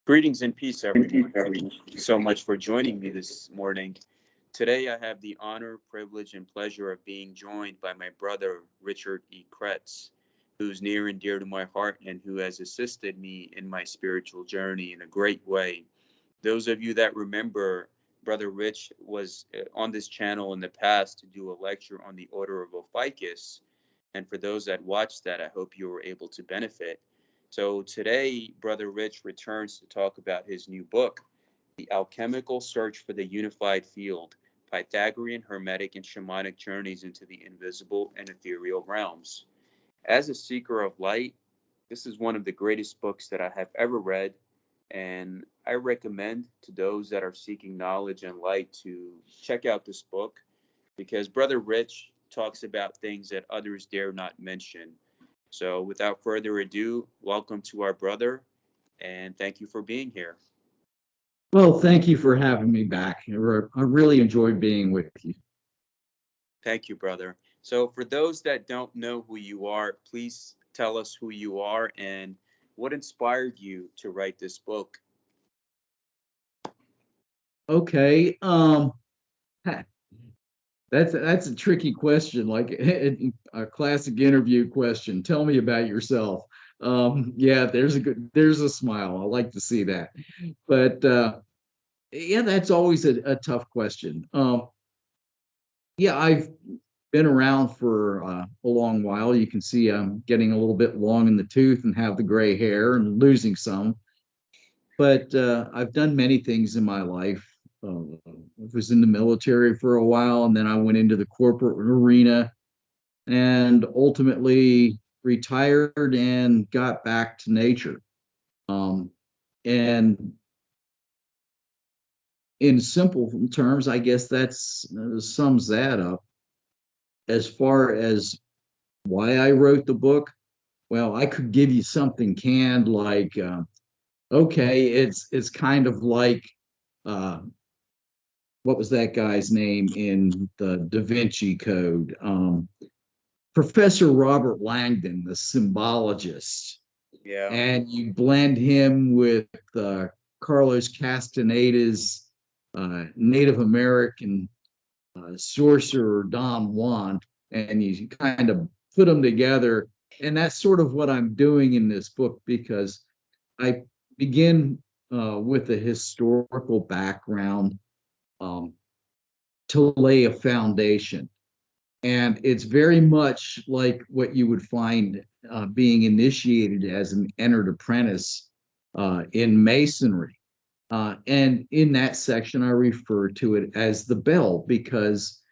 Greetings and peace, everyone. Thank you so much for joining me this morning. Today, I have the honor, privilege, and pleasure of being joined by my brother, Richard E. Kretz, who's near and dear to my heart and who has assisted me in my spiritual journey in a great way. Those of you that remember, Brother Rich was on this channel in the past to do a lecture on the Order of Ophiuchus. And for those that watched that, I hope you were able to benefit. So today, Brother Rich returns to talk about his new book, The Alchemical Search for the Unified Field, Pythagorean, Hermetic, and Shamanic Journeys into the Invisible and Ethereal Realms. As a seeker of light, this is one of the greatest books that I have ever read, and I recommend to those that are seeking knowledge and light to check out this book because Brother Rich talks about things that others dare not mention. So without further ado, welcome to our brother, and thank you for being here. Well, thank you for having me back. I really enjoyed being with you. Thank you, brother. So for those that don't know who you are, please tell us who you are and what inspired you to write this book. Okay, that's a tricky question, like a classic interview question. Tell me about yourself. Yeah, there's a smile. I like to see that. But yeah, that's always a tough question. Yeah, I've been around for a long while. You can see I'm getting a little bit long in the tooth and have the gray hair and losing some. But I've done many things in my life. I was in the military for a while, and then I went into the corporate arena and ultimately retired and got back to nature. And in simple terms, I guess that's sums that up. As far as why I wrote the book, well, I could give you something canned like, okay, it's kind of like uh, what was that guy's name in the Da Vinci Code? Professor Robert Langdon, the symbologist. Yeah. And you blend him with Carlos Castaneda's Native American sorcerer Don Juan, and you kind of put them together. And that's sort of what I'm doing in this book because I begin with a historical background um, to lay a foundation. And it's very much like what you would find being initiated as an entered apprentice in Masonry. And in that section, I refer to it as the bell because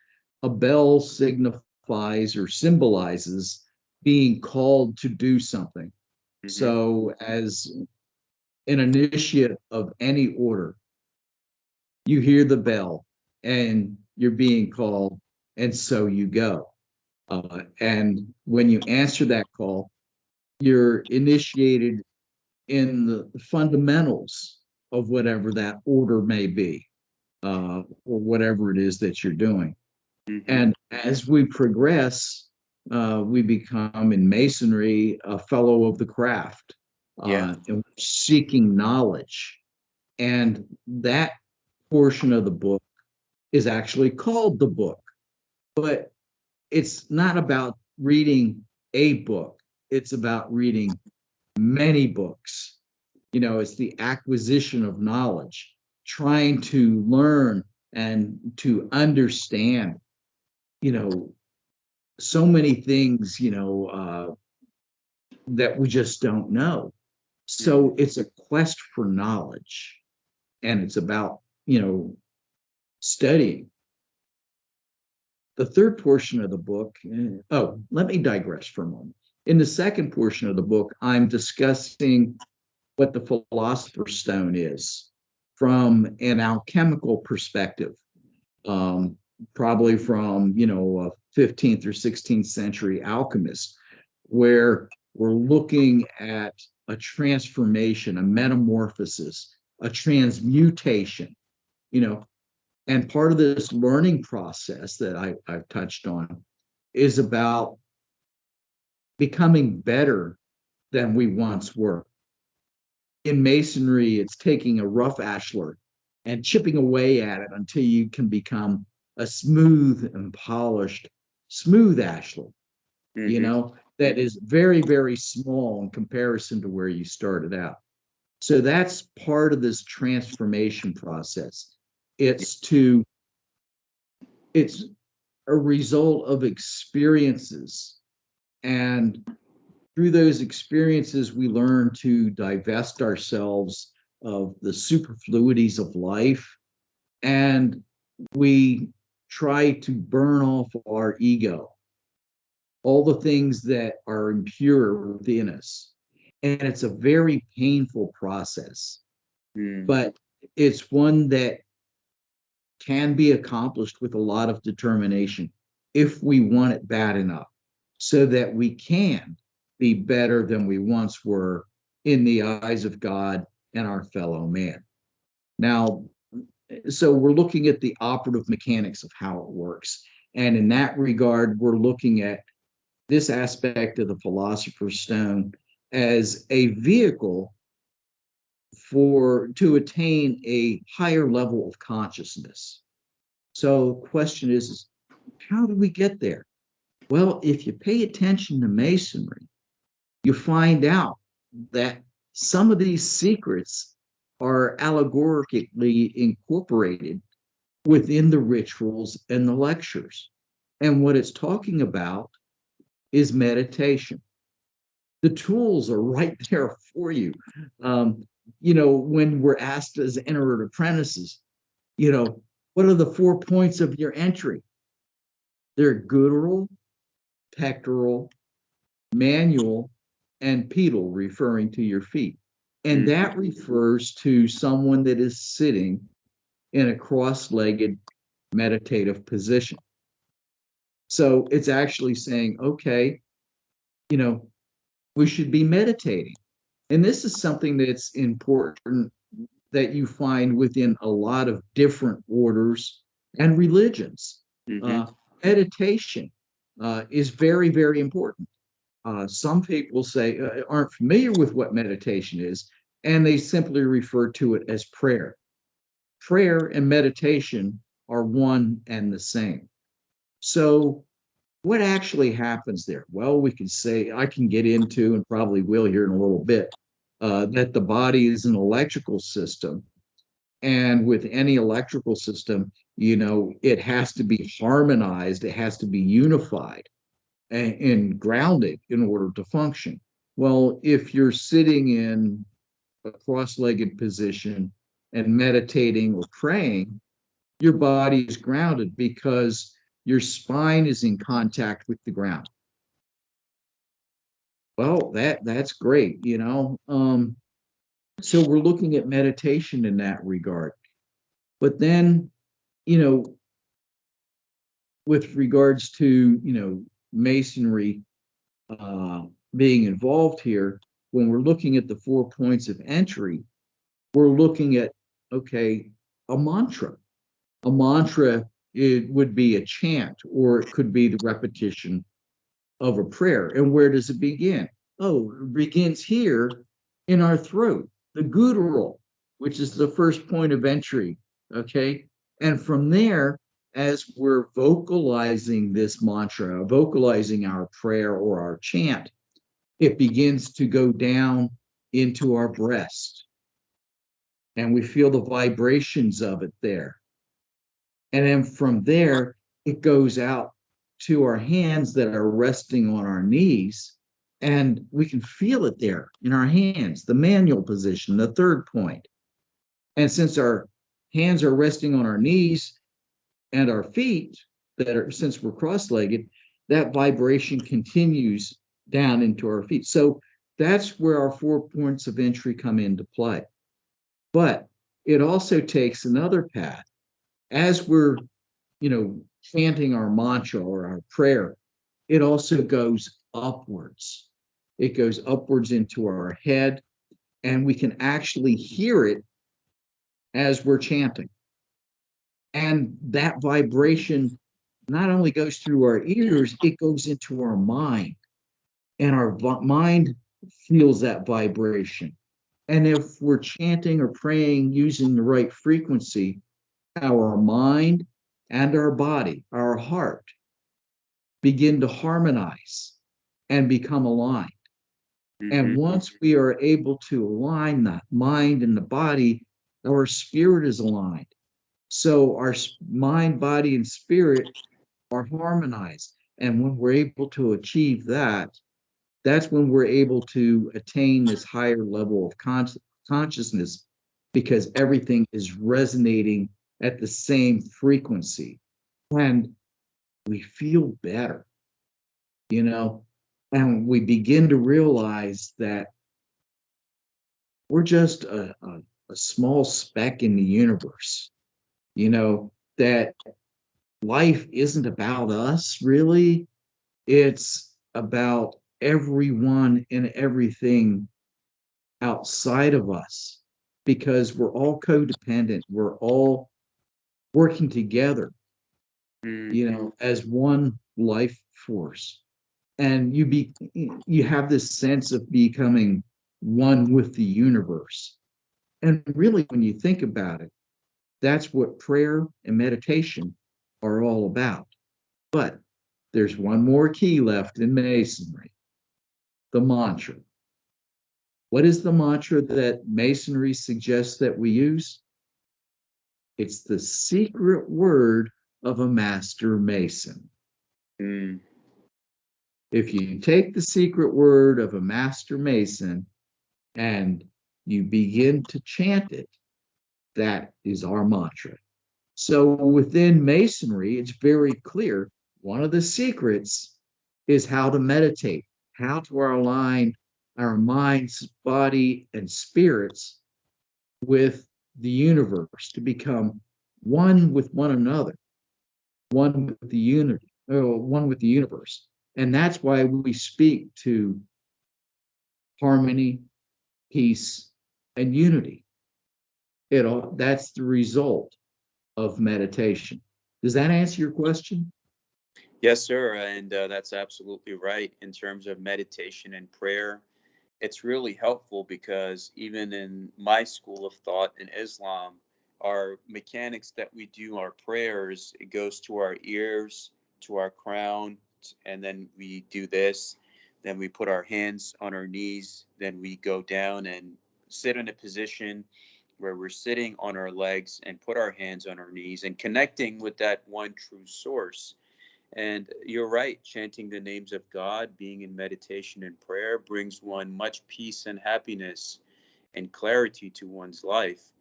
a bell signifies or symbolizes being called to do something. Mm-hmm. So, as an initiate of any order, you hear the bell and you're being called, and so you go. And when you answer that call, you're initiated in the fundamentals of whatever that order may be, or whatever it is that you're doing. Mm-hmm. And as we progress, we become in Masonry a fellow of the craft, and seeking knowledge. And that portion of the book is actually called the book, but it's not about reading a book. It's about reading many books. You know, it's the acquisition of knowledge, trying to learn and to understand, you know, so many things, that we just don't know. So it's a quest for knowledge, and it's about, studying. The third portion of the book, let me digress for a moment. In the second portion of the book, I'm discussing what the philosopher's stone is from an alchemical perspective, probably from, a 15th or 16th century alchemist, where we're looking at a transformation, a metamorphosis, a transmutation, you know, and part of this learning process that I've touched on is about becoming better than we once were. in masonry, it's taking a rough ashlar and chipping away at it until you can become a smooth and polished, smooth ashlar, you Mm-hmm. know, that is very, very small in comparison to where you started out. So that's part of this transformation process. It's to, it's a result of experiences. And through those experiences, we learn to divest ourselves of the superfluities of life. And we try to burn off our ego, all the things that are impure within us. And it's a very painful process, Mm. but it's one that can be accomplished with a lot of determination if we want it bad enough so that we can be better than we once were in the eyes of God and our fellow man. Now, so we're looking at the operative mechanics of how it works. And in that regard, we're looking at this aspect of the Philosopher's Stone as a vehicle for to attain a higher level of consciousness. So the question is, how do we get there? Well, if you pay attention to masonry, you find out that some of these secrets are allegorically incorporated within the rituals and the lectures. And what it's talking about is meditation. The tools are right there for you. When we're asked as entered apprentices, what are the 4 points of your entry? They're guttural, pectoral, manual, and pedal, referring to your feet. And Mm. that refers to someone that is sitting in a cross-legged meditative position. So it's actually saying, okay, you know, we should be meditating. And this is something that's important that you find within a lot of different orders and religions. Mm-hmm. Uh, Meditation is very, very important. Some people say aren't familiar with what meditation is, and they simply refer to it as prayer. Prayer and meditation are one and the same. So, what actually happens there? Well, we can say, I can get into, and probably will here in a little bit, that the body is an electrical system. And with any electrical system, it has to be harmonized, it has to be unified and grounded in order to function. Well, if you're sitting in a cross-legged position and meditating or praying, your body is grounded because your spine is in contact with the ground. Well, that's great. So we're looking at meditation in that regard. But then, you know, with regards to masonry uh, being involved here, when we're looking at the 4 points of entry, we're looking at, okay, a mantra. A mantra, it would be a chant, or it could be the repetition of a prayer. And where does it begin? Oh, it begins here in our throat, the guttural, which is the first point of entry. Okay. And from there, as we're vocalizing this mantra, vocalizing our prayer or our chant, it begins to go down into our breast. And we feel the vibrations of it there. And then from there, it goes out to our hands that are resting on our knees. And we can feel it there in our hands, the manual position, the third point. And since our hands are resting on our knees and our feet, since we're cross-legged, that vibration continues down into our feet. So that's where our 4 points of entry come into play. But it also takes another path. As we're chanting our mantra or our prayer, it also goes upwards. It goes upwards into our head, and we can actually hear it as we're chanting. And that vibration not only goes through our ears, it goes into our mind, and our mind feels that vibration. And if we're chanting or praying using the right frequency, our mind and our body, our heart, begin to harmonize and become aligned. And Hmm. once we are able to align the mind and the body, our spirit is aligned. So our mind, body, and spirit are harmonized. And when we're able to achieve that, that's when we're able to attain this higher level of consciousness because everything is resonating at the same frequency. And we feel better, you know, and we begin to realize that we're just a small speck in the universe, that life isn't about us really. It's about everyone and everything outside of us because we're all codependent. We're all working together, Hmm. as one life force. And you have this sense of becoming one with the universe. And really, when you think about it, that's what prayer and meditation are all about. But there's one more key left in Masonry: the mantra. What is the mantra that Masonry suggests that we use? It's the secret word of a master Mason. Mm. If you take the secret word of a master Mason and you begin to chant it, that is our mantra. So within Masonry, it's very clear. One of the secrets is how to meditate, how to align our minds, body, and spirits with the universe to become one with one another, one with the unity, or one with the universe. And that's why we speak to harmony, peace, and unity. That's the result of meditation. Does that answer your question? Yes, sir. And that's absolutely right. In terms of meditation and prayer, it's really helpful because even in my school of thought in Islam, our mechanics that we do, our prayers, it goes to our ears, to our crown, and then we do this. Then we put our hands on our knees. Then we go down and sit in a position where we're sitting on our legs and put our hands on our knees and connecting with that one true source. And you're right, chanting the names of God, being in meditation and prayer brings one much peace and happiness and clarity to one's life.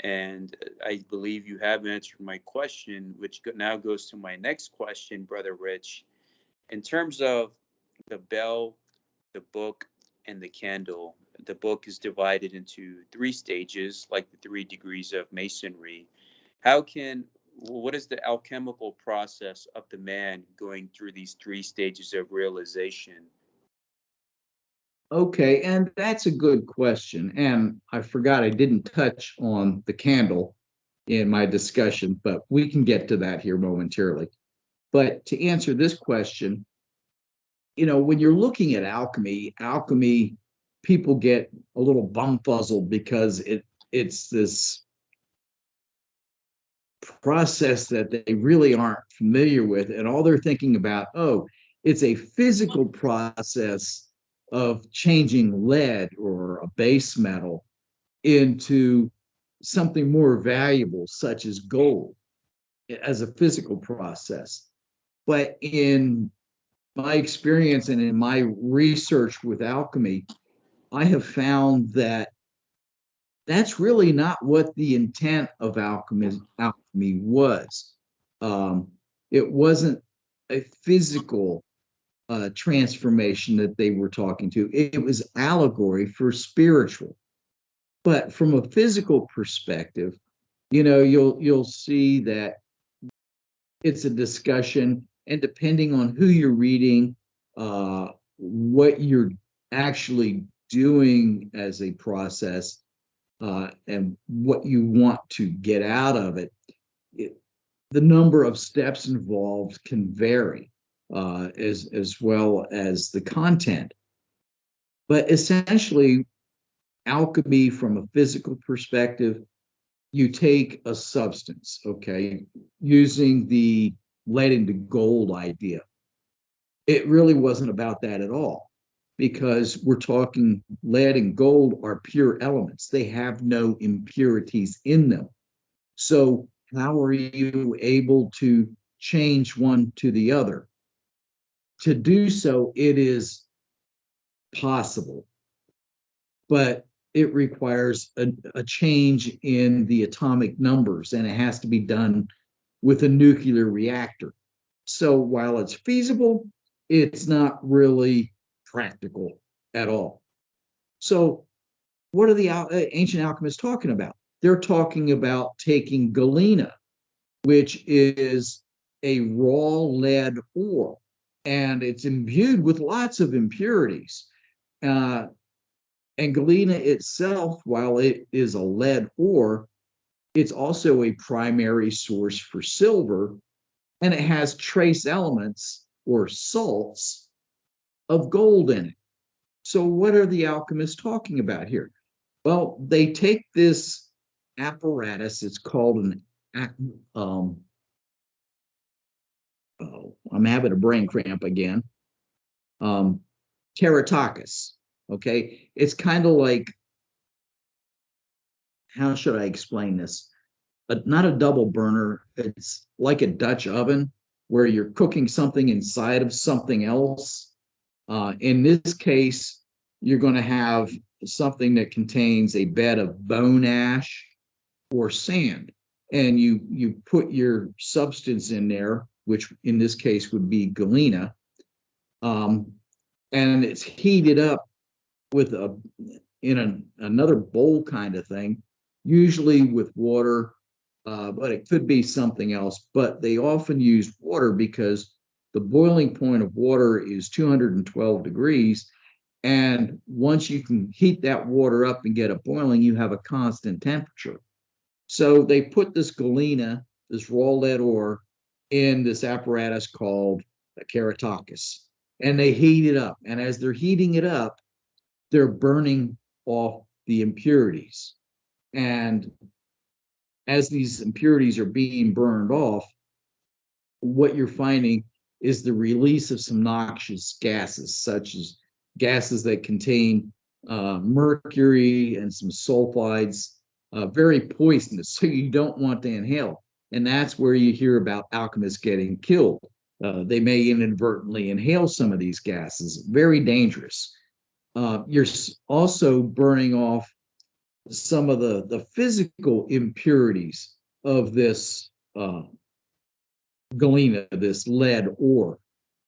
And I believe you have answered my question, which now goes to my next question, Brother Rich. In terms of the bell, the book, and the candle, the book is divided into three stages, like the 3 degrees of Masonry. What is the alchemical process of the man going through these 3 stages of realization? Okay, and that's a good question. And I forgot I didn't touch on the candle in my discussion, but we can get to that here momentarily. But to answer this question, when you're looking at alchemy, people get a little bumfuzzled because it's this process that they really aren't familiar with, and all they're thinking about, oh, it's a physical process of changing lead or a base metal into something more valuable, such as gold, as a physical process. But in my experience and in my research with alchemy, I have found that that's really not what the intent of alchemy was. Um, it wasn't a physical transformation that they were talking to. It was allegory for spiritual. But from a physical perspective, you'll see that it's a discussion, and depending on who you're reading, what you're actually doing as a process, and what you want to get out of it, the number of steps involved can vary, as well as the content. But essentially, alchemy from a physical perspective, you take a substance, okay, using the lead into gold idea. It really wasn't about that at all, because we're talking lead and gold are pure elements. They have no impurities in them. So how are you able to change one to the other? To do so, it is possible, but it requires a change in the atomic numbers, and it has to be done with a nuclear reactor. So while it's feasible, it's not really practical at all. So what are the ancient alchemists talking about? They're talking about taking galena, which is a raw lead ore, and it's imbued with lots of impurities. Uh, and galena itself, while it is a lead ore, it's also a primary source for silver, and it has trace elements or salts of gold in it. So, what are the alchemists talking about here? Well, they take this apparatus, it's called an, um, oh, I'm having a brain cramp again, um, Keratakis. Okay. It's kind of like, how should I explain this? Not a double burner. It's like a Dutch oven where you're cooking something inside of something else. In this case, you're going to have something that contains a bed of bone ash or sand, and you put your substance in there, which in this case would be galena, um, and it's heated up with another bowl kind of thing, usually with water, but it could be something else. But they often use water because the boiling point of water is 212 degrees. And once you can heat that water up and get it boiling, you have a constant temperature. So they put this galena, this raw lead ore, in this apparatus called a keratakis, and they heat it up. And as they're heating it up, they're burning off the impurities. And as these impurities are being burned off, what you're finding is the release of some noxious gases, such as gases that contain mercury and some sulfides, very poisonous, so you don't want to inhale. And that's where you hear about alchemists getting killed. They may inadvertently inhale some of these gases, very dangerous. You're also burning off some of the physical impurities of this galena, this lead ore,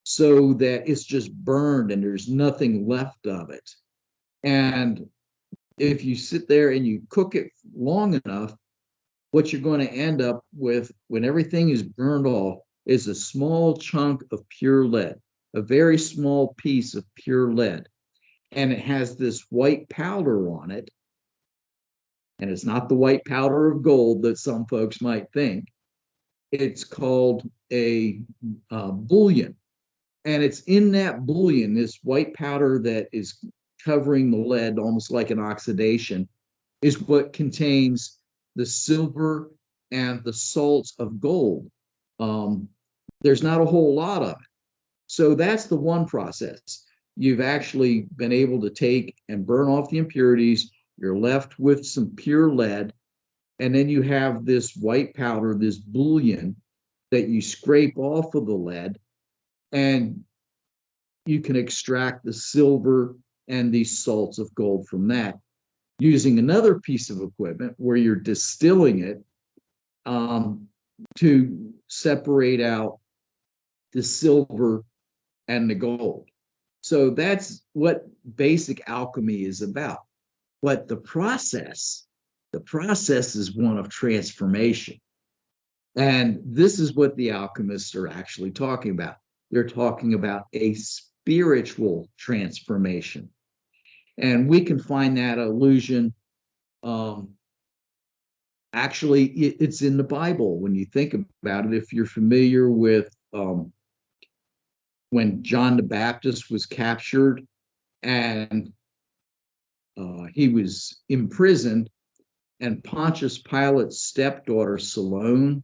so that it's just burned and there's nothing left of it. And if you sit there and you cook it long enough, what you're going to end up with when everything is burned off is a small chunk of pure lead, a very small piece of pure lead. And it has this white powder on it. And it's not the white powder of gold that some folks might think. It's called a bullion. And it's in that bullion, this white powder that is covering the lead, almost like an oxidation, is what contains the silver and the salts of gold. There's not a whole lot of it. So that's the one process. You've actually been able to take and burn off the impurities. You're left with some pure lead. And then you have this white powder, this bullion that you scrape off of the lead, and you can extract the silver and the salts of gold from that using another piece of equipment where you're distilling it to separate out the silver and the gold. So that's what basic alchemy is about. But the process is one of transformation. And this is what the alchemists are actually talking about. They're talking about a spiritual transformation. And we can find that allusion. Actually, it's in the Bible when you think about it. If you're familiar with when John the Baptist was captured and he was imprisoned, and Pontius Pilate's stepdaughter, Salome,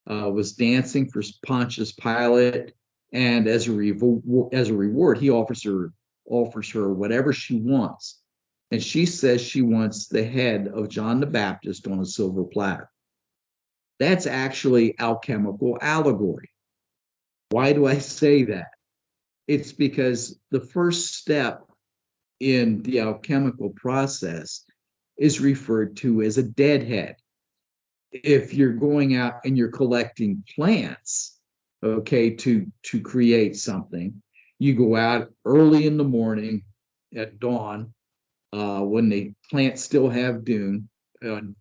was dancing for Pontius Pilate, and as a reward, he offers her whatever she wants, and she says she wants the head of John the Baptist on a silver platter. That's actually alchemical allegory. Why do I say that? It's because the first step in the alchemical process is referred to as a deadhead. If you're going out and you're collecting plants, okay, to create something, you go out early in the morning at dawn, when the plants still have dew on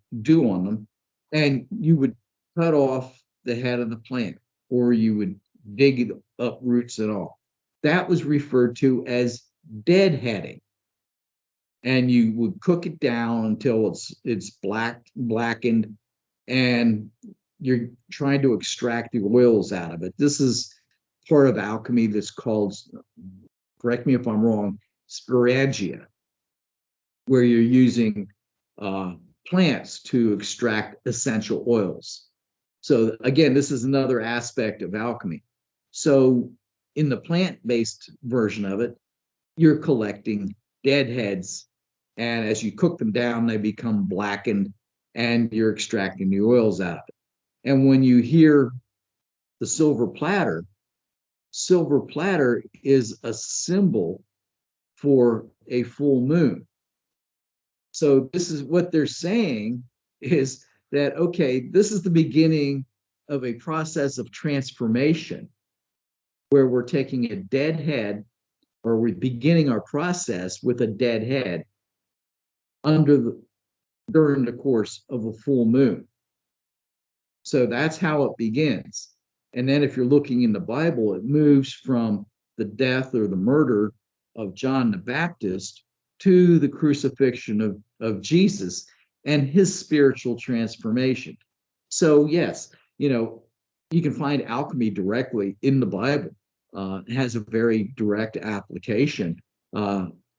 them, and you would cut off the head of the plant, or you would dig up roots and all. That was referred to as deadheading, and you would cook it down until it's blackened, and you're trying to extract the oils out of it. This is part of alchemy that's called, correct me if I'm wrong, sporangia, where you're using plants to extract essential oils. So again, this is another aspect of alchemy. So in the plant-based version of it, you're collecting deadheads, and as you cook them down, they become blackened, and you're extracting the oils out of it. And when you hear the silver platter is a symbol for a full moon. So this is what they're saying, is that, okay, this is the beginning of a process of transformation where we're taking a dead head, or we're beginning our process with a dead head during the course of a full moon. So that's how it begins. And then if you're looking in the Bible, it moves from the death or the murder of John the Baptist to the crucifixion of Jesus and his spiritual transformation. So yes, you can find alchemy directly in the Bible. It has a very direct application.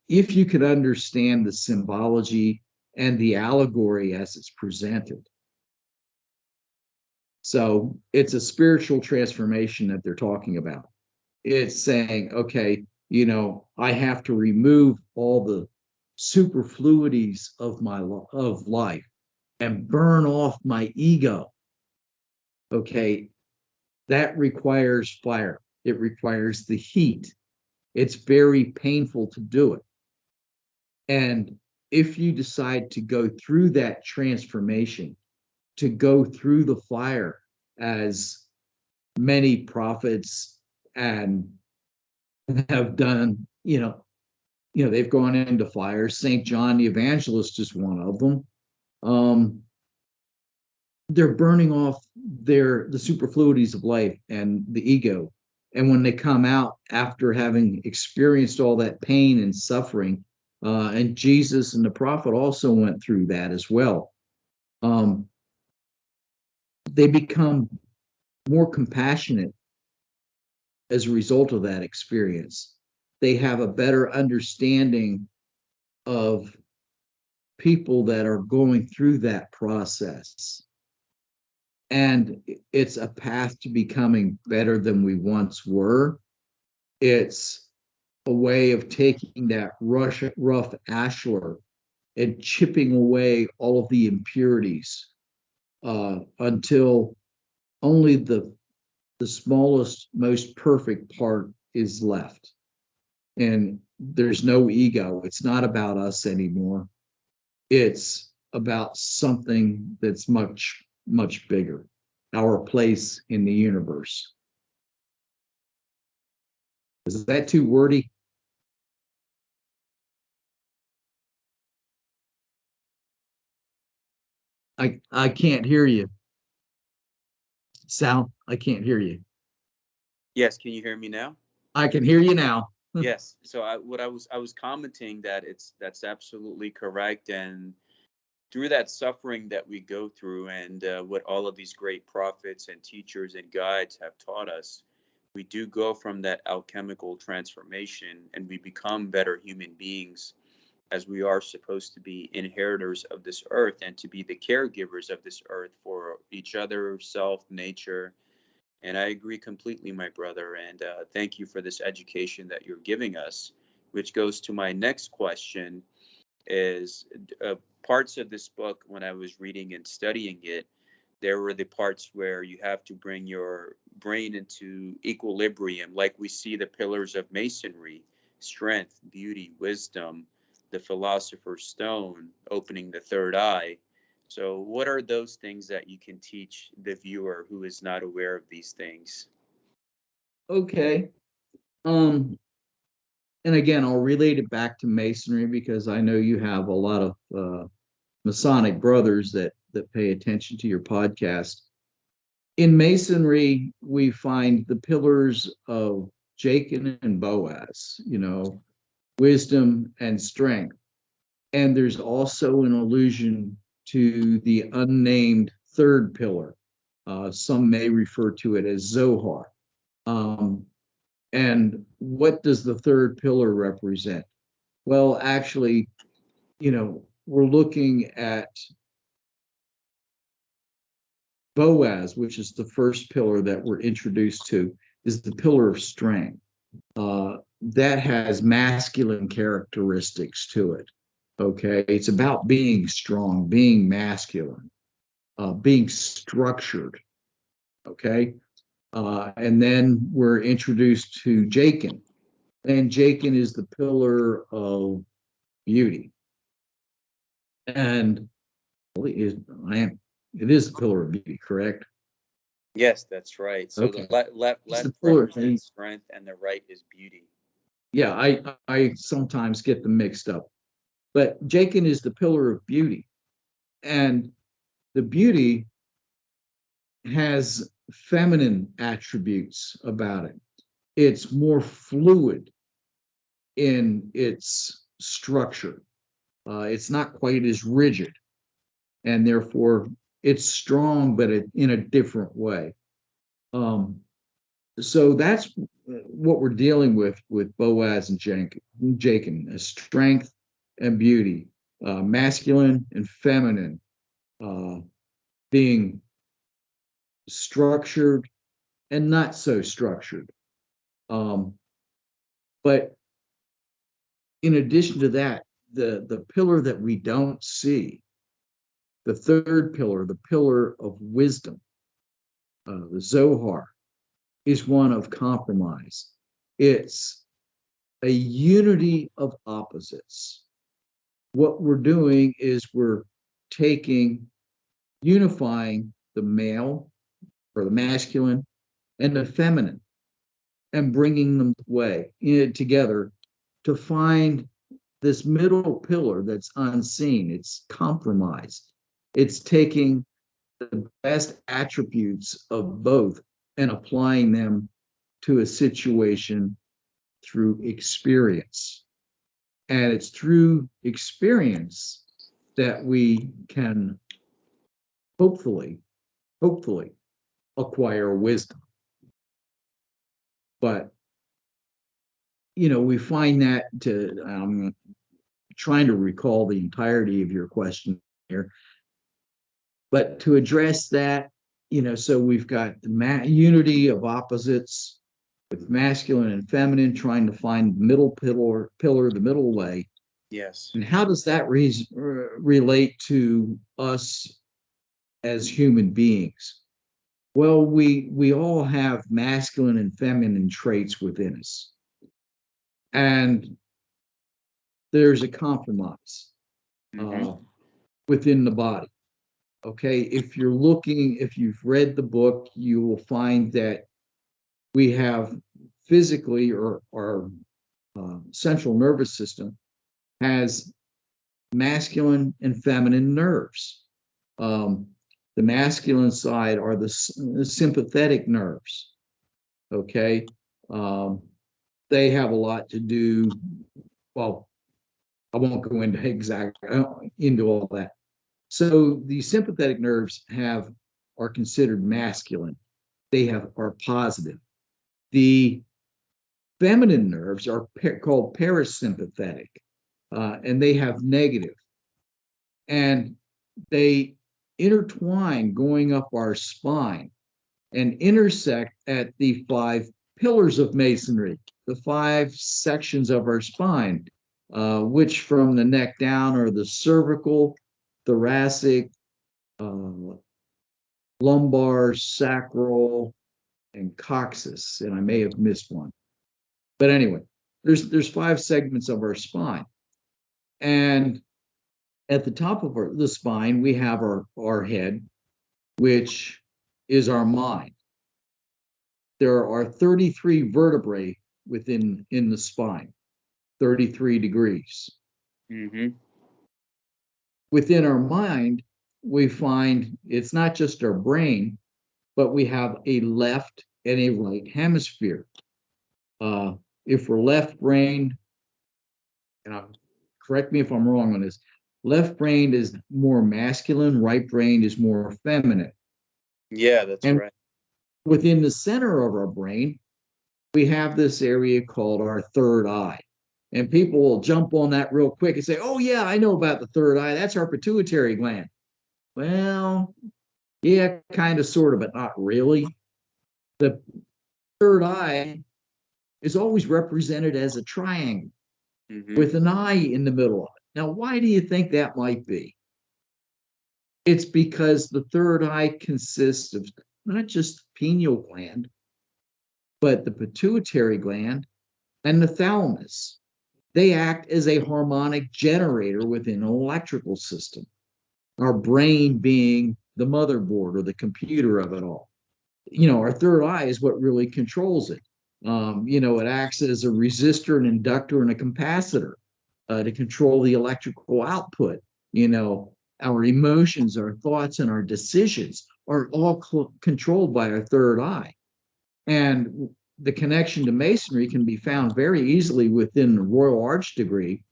If you could understand the symbology and the allegory as it's presented. So it's a spiritual transformation that they're talking about. It's saying, okay, I have to remove all the superfluities of life and burn off my ego. Okay, that requires fire. It requires the heat. It's very painful to do it. And if you decide to go through that transformation, to go through the fire, as many prophets and have done, they've gone into fire. St. John the Evangelist is one of them. They're burning off the superfluities of life and the ego. And when they come out after having experienced all that pain and suffering, and Jesus and the prophet also went through that as well, they become more compassionate as a result of that experience. They have a better understanding of people that are going through that process. And it's a path to becoming better than we once were. It's a way of taking that rough ashlar and chipping away all of the impurities until only the smallest, most perfect part is left. And there's no ego. It's not about us anymore. It's about something that's much, much bigger, our place in the universe. Is that too wordy? I can't hear you. Sal, I can't hear you. Yes, can you hear me now? I can hear you now. Yes. So I was commenting that that's absolutely correct, and through that suffering that we go through, and what all of these great prophets and teachers and guides have taught us, we do go from that alchemical transformation, and we become better human beings. as we are supposed to be inheritors of this earth and to be the caregivers of this earth for each other, self, nature. And I agree completely, my brother. And thank you for this education that you're giving us, which goes to my next question is parts of this book, when I was reading and studying it, there were the parts where you have to bring your brain into equilibrium, like we see the pillars of masonry: strength, beauty, wisdom, the philosopher's stone, opening the third eye. So, what are those things that you can teach the viewer who is not aware of these things? Okay. Um, and again, I'll relate it back to Masonry because I know you have a lot of Masonic brothers that pay attention to your podcast. In Masonry, we find the pillars of Jachin and Boaz, wisdom and strength. And there's also an allusion to the unnamed third pillar. Some may refer to it as Zohar. And what does the third pillar represent? Well, actually, we're looking at Boaz, which is the first pillar that we're introduced to, is the pillar of strength. That has masculine characteristics to it. Okay. It's about being strong, being masculine, being structured. Okay. And then we're introduced to Jachin. And Jachin is the pillar of beauty. And it is the pillar of beauty, correct? Yes, that's right. So Okay. the left It's the pillar. represents strength and the right is beauty. Yeah, I sometimes get them mixed up. But Jachin is the pillar of beauty. And the beauty has feminine attributes about it. It's more fluid in its structure. It's not quite as rigid, and therefore it's strong, but in a different way. So that's what we're dealing with Boaz and Jachin: strength and beauty, masculine and feminine, being structured and not so structured. But in addition to that, the pillar that we don't see, the third pillar, the pillar of wisdom, the Zohar, is one of compromise. It's a unity of opposites. What we're doing is we're unifying the male or the masculine and the feminine and bringing them together to find this middle pillar that's unseen. It's compromise. It's taking the best attributes of both and applying them to a situation through experience. And it's through experience that we can hopefully acquire wisdom. But we find that I'm trying to recall the entirety of your question here, but to address that, so we've got the unity of opposites with masculine and feminine, trying to find the middle pillar, the middle way. Yes. And how does that relate to us as human beings? Well, we all have masculine and feminine traits within us. And there's a compromise within the body. Okay, if you've read the book, you will find that we have physically, or our central nervous system has masculine and feminine nerves. The masculine side are the sympathetic nerves. Okay, they have a lot to do. Well, I won't go into all that. So the sympathetic nerves are considered masculine. They are positive. The feminine nerves are called parasympathetic. and they have negative. And they intertwine going up our spine and intersect at the 5 pillars of Masonry, the 5 sections of our spine, which from the neck down are the cervical, thoracic, lumbar, sacral, and coccyx. And I may have missed one. But anyway, there's 5 segments of our spine. And at the top of the spine, we have our head, which is our mind. There are 33 vertebrae in the spine, 33 degrees. Mm-hmm. Within our mind, we find it's not just our brain, but we have a left and a right hemisphere. If we're left-brained, correct me if I'm wrong on this, left-brained is more masculine, right-brained is more feminine. Yeah, that's and right. Within the center of our brain, we have this area called our third eye. And people will jump on that real quick and say, oh, yeah, I know about the third eye. That's our pituitary gland. Well, yeah, kind of, sort of, but not really. The third eye is always represented as a triangle with an eye in the middle of it. Now, why do you think that might be? It's because the third eye consists of not just the pineal gland, but the pituitary gland and the thalamus. They act as a harmonic generator within an electrical system, our brain being the motherboard or the computer of it all. Our third eye is what really controls it. It acts as a resistor, an inductor, and a capacitor to control the electrical output. Our emotions, our thoughts, and our decisions are all controlled by our third eye. And the connection to Masonry can be found very easily within the Royal Arch degree.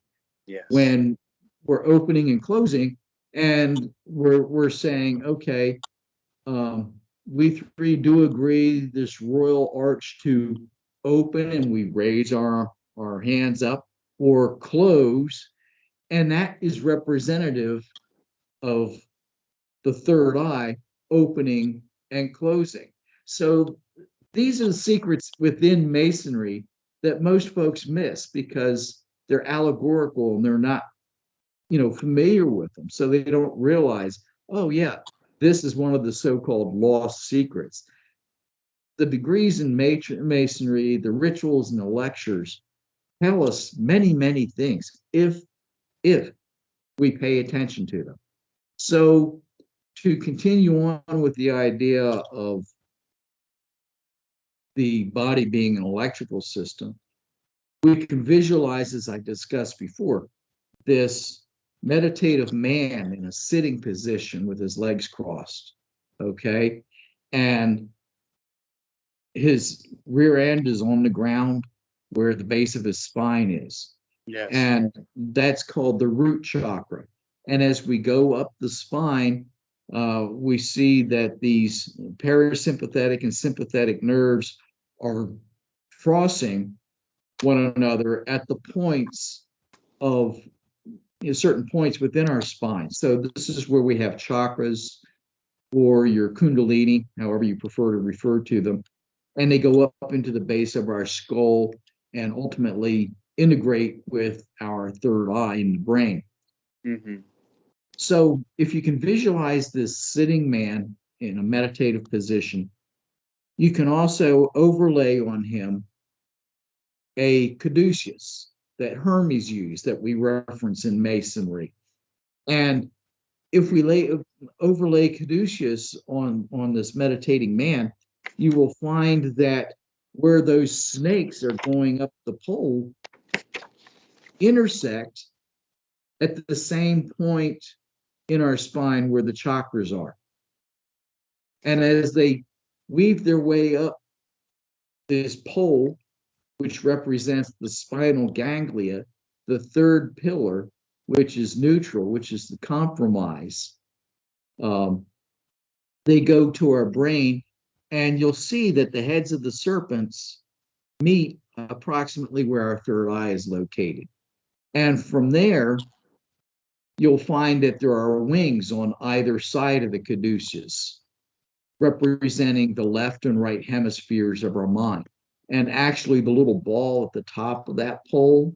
Yes. When we're opening and closing, and we're saying, okay, we three do agree this Royal Arch to open, and we raise our hands up, or close, and that is representative of the third eye opening and closing. So these are the secrets within Masonry that most folks miss because they're allegorical and they're not, familiar with them. So they don't realize, oh yeah, this is one of the so-called lost secrets. The degrees in Masonry, the rituals and the lectures tell us many, many things if we pay attention to them. So to continue on with the idea of the body being an electrical system, we can visualize, as I discussed before, this meditative man in a sitting position with his legs crossed, okay? And his rear end is on the ground where the base of his spine is. Yes. And that's called the root chakra. And as we go up the spine, we see that these parasympathetic and sympathetic nerves are crossing one another at the points of certain points within our spine. So this is where we have chakras, or your kundalini, however you prefer to refer to them, and they go up into the base of our skull and ultimately integrate with our third eye in the brain. Mm-hmm. So if you can visualize this sitting man in a meditative position, you can also overlay on him a caduceus that Hermes used that we reference in Masonry. And if we overlay caduceus on this meditating man, you will find that where those snakes are going up the pole intersect at the same point in our spine where the chakras are. And as they weave their way up this pole, which represents the spinal ganglia, the third pillar, which is neutral, which is the compromise, they go to our brain, and you'll see that the heads of the serpents meet approximately where our third eye is located. And from there, you'll find that there are wings on either side of the caduceus, representing the left and right hemispheres of our mind. And actually, the little ball at the top of that pole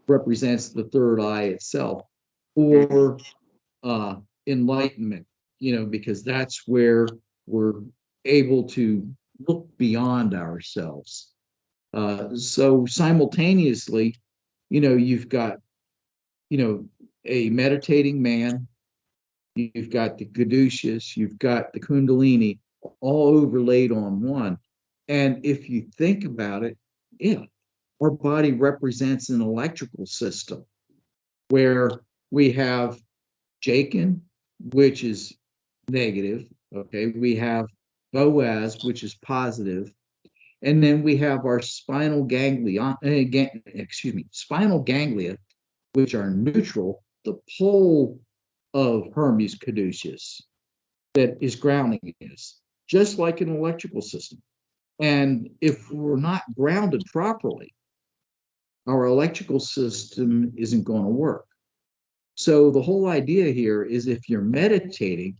represents the third eye itself, or enlightenment, because that's where we're able to look beyond ourselves. So simultaneously, you've got, a meditating man, you've got the caduceus, you've got the kundalini, all overlaid on one. And if you think about it, yeah, our body represents an electrical system where we have Jachin, which is negative. Okay, we have Boaz, which is positive, and then we have our spinal ganglia, which are neutral, the pole of Hermes Caduceus that is grounding us, just like an electrical system. And if we're not grounded properly, our electrical system isn't going to work. So the whole idea here is if you're meditating,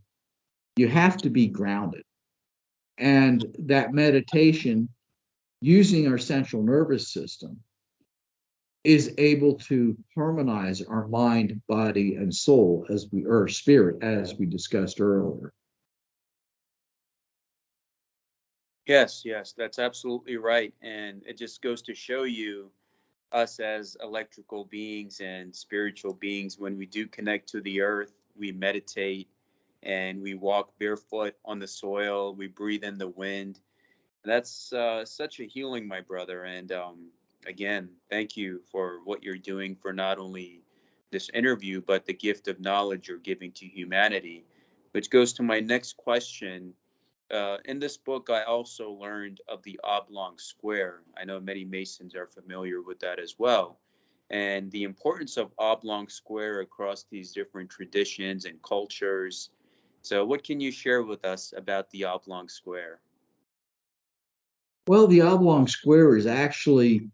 you have to be grounded. And that meditation, using our central nervous system, is able to harmonize our mind, body, and soul or spirit, as we discussed earlier. Yes, yes, that's absolutely right. And it just goes to show you us as electrical beings and spiritual beings, when we do connect to the earth, we meditate and we walk barefoot on the soil, we breathe in the wind. That's such a healing, my brother. And again, thank you for what you're doing for not only this interview, but the gift of knowledge you're giving to humanity, which goes to my next question. In this book, I also learned of the oblong square. I know many Masons are familiar with that as well, and the importance of oblong square across these different traditions and cultures. So, what can you share with us about the oblong square? Well, the oblong square is actually,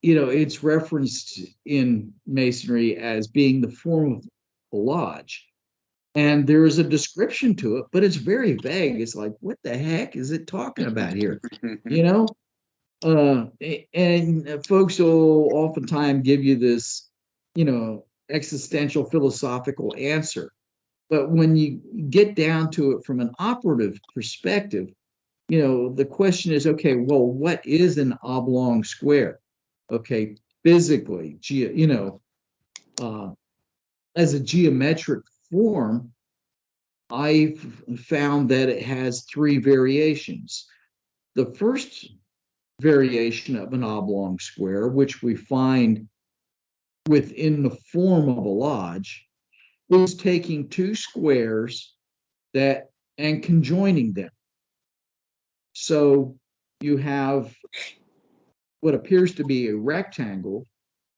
it's referenced in Masonry as being the form of a lodge. And there is a description to it, but it's very vague. It's like, what the heck is it talking about here? You know? And folks will oftentimes give you this, existential philosophical answer. But when you get down to it from an operative perspective, the question is, okay, well, what is an oblong square? Okay, physically, uh, as a geometric form, I've found that it has three variations. The first variation of an oblong square, which we find within the form of a lodge, is taking two squares that and conjoining them. So you have what appears to be a rectangle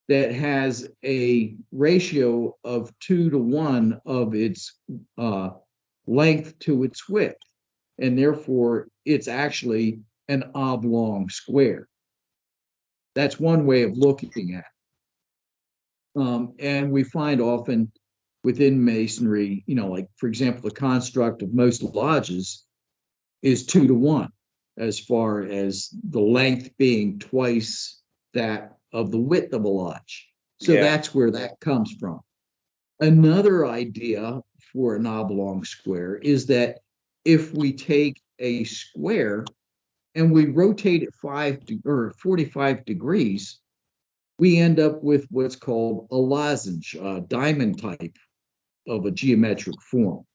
that has a ratio of 2 to 1 of its length to its width, and therefore it's actually an oblong square. That's one way of looking at it. And we find often within Masonry, like, for example, the construct of most lodges is 2 to 1, as far as the length being twice that of the width of a lodge. So Yeah. that's where that comes from. Another idea for an oblong square is that if we take a square and we rotate it 45 degrees, we end up with what's called a lozenge, a diamond type of a geometric form.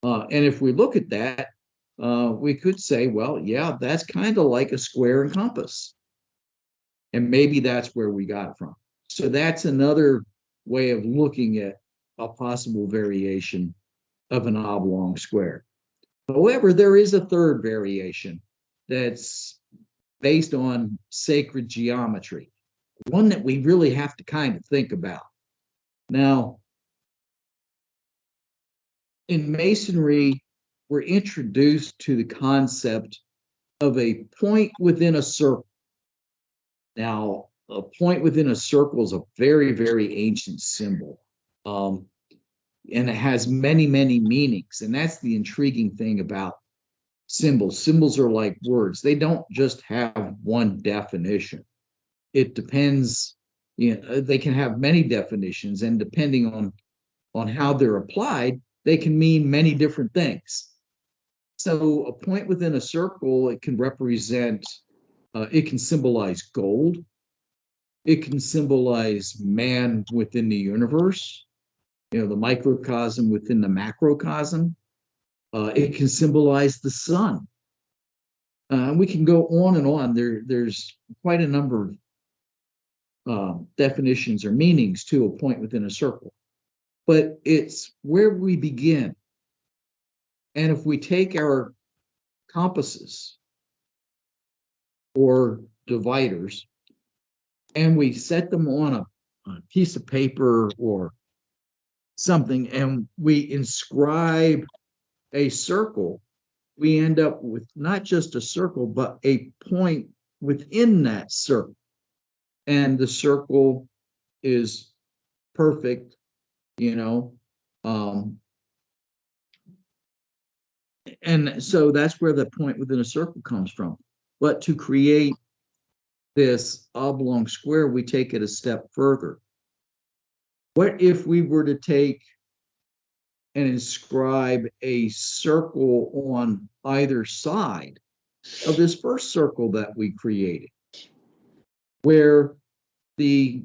And if we look at that, we could say, well, yeah, that's kind of like a square and compass. And maybe that's where we got it from. So that's another way of looking at a possible variation of an oblong square. However, there is a third variation that's based on sacred geometry, one that we really have to kind of think about. Now, in Masonry, we're introduced to the concept of a point within a circle. Now, a point within a circle is a very, very ancient symbol. And it has many, many meanings. And that's the intriguing thing about symbols. Symbols are like words. They don't just have one definition. It depends, they can have many definitions, and depending on how they're applied, they can mean many different things. So a point within a circle, it can represent, it can symbolize gold. It can symbolize man within the universe, the microcosm within the macrocosm. It can symbolize the sun. We can go on and on. There's quite a number of definitions or meanings to a point within a circle. But it's where we begin. And if we take our compasses or dividers and we set them on a piece of paper or something, and we inscribe a circle, we end up with not just a circle, but a point within that circle. And the circle is perfect, and so that's where the point within a circle comes from. But to create this oblong square, we take it a step further. What if we were to take and inscribe a circle on either side of this first circle that we created, where the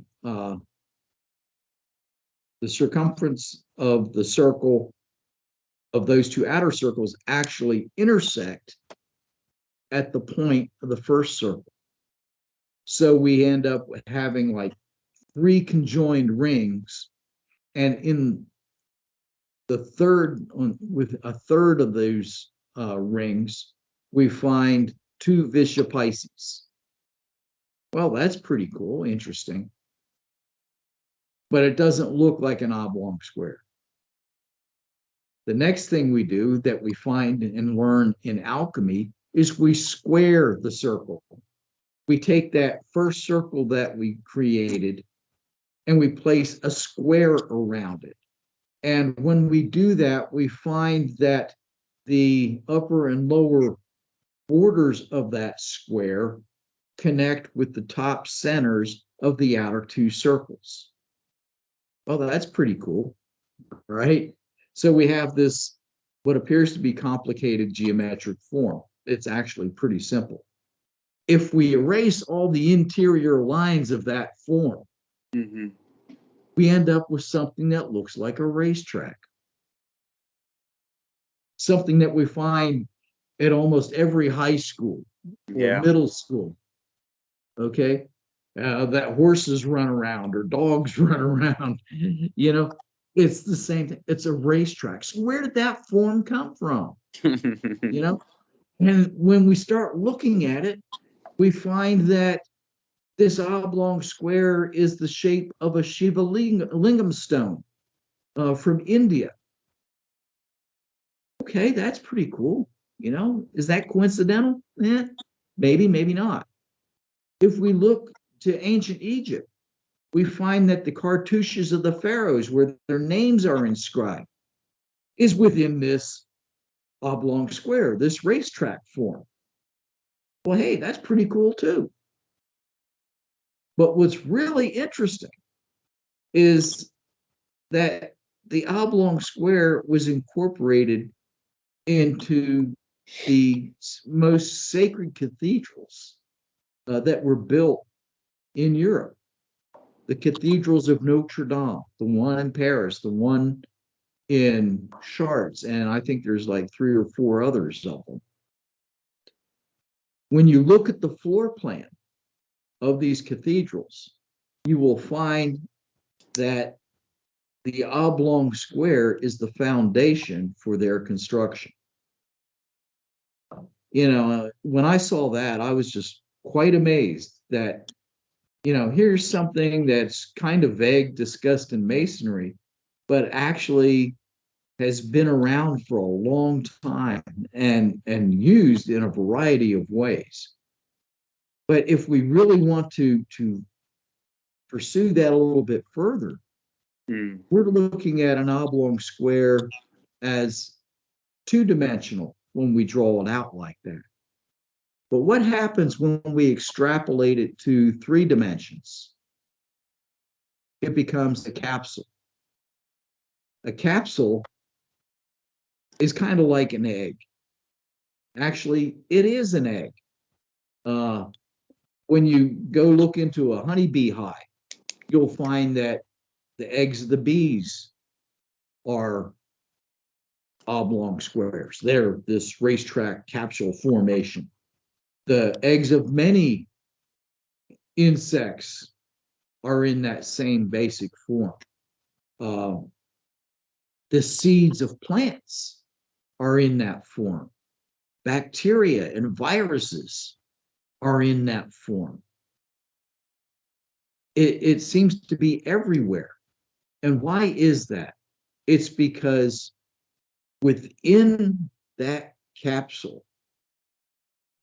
circumference of the circle of those two outer circles actually intersect at the point of the first circle. So we end up having like 3 conjoined rings, and in the third, with a third of those rings, we find 2 Visha Pisces. Well, that's pretty cool, interesting. But it doesn't look like an oblong square. The next thing we do that we find and learn in alchemy is we square the circle. We take that first circle that we created and we place a square around it. And when we do that, we find that the upper and lower borders of that square connect with the top centers of the outer 2 circles. Well, that's pretty cool, right? So we have this, what appears to be complicated geometric form. It's actually pretty simple. If we erase all the interior lines of that form, we end up with something that looks like a racetrack. Something that we find at almost every high school or middle school. Okay? That horses run around or dogs run around. It's the same thing. It's a racetrack. So where did that form come from? And when we start looking at it, we find that this oblong square is the shape of a Shiva lingam stone from India. Okay, that's pretty cool. Is that coincidental? Maybe, maybe not. If we look to ancient Egypt, we find that the cartouches of the pharaohs, where their names are inscribed, is within this oblong square, this racetrack form. Well, hey, that's pretty cool too. But what's really interesting is that the oblong square was incorporated into the most sacred cathedrals that were built in Europe. The cathedrals of Notre Dame, the one in Paris, the one in Chartres, and I think there's like 3 or 4 others of them. When you look at the floor plan of these cathedrals, you will find that the oblong square is the foundation for their construction. When I saw that, I was just quite amazed that, here's something that's kind of vague, discussed in Masonry, but actually has been around for a long time and used in a variety of ways. But if we really want to pursue that a little bit further, we're looking at an oblong square as two-dimensional when we draw it out like that. But what happens when we extrapolate it to 3 dimensions? It becomes a capsule. A capsule is kind of like an egg. Actually, it is an egg. When you go look into a honeybee hive, you'll find that the eggs of the bees are oblong squares. They're this racetrack capsule formation. The eggs of many insects are in that same basic form. The seeds of plants are in that form. Bacteria and viruses are in that form. It seems to be everywhere. And why is that? It's because within that capsule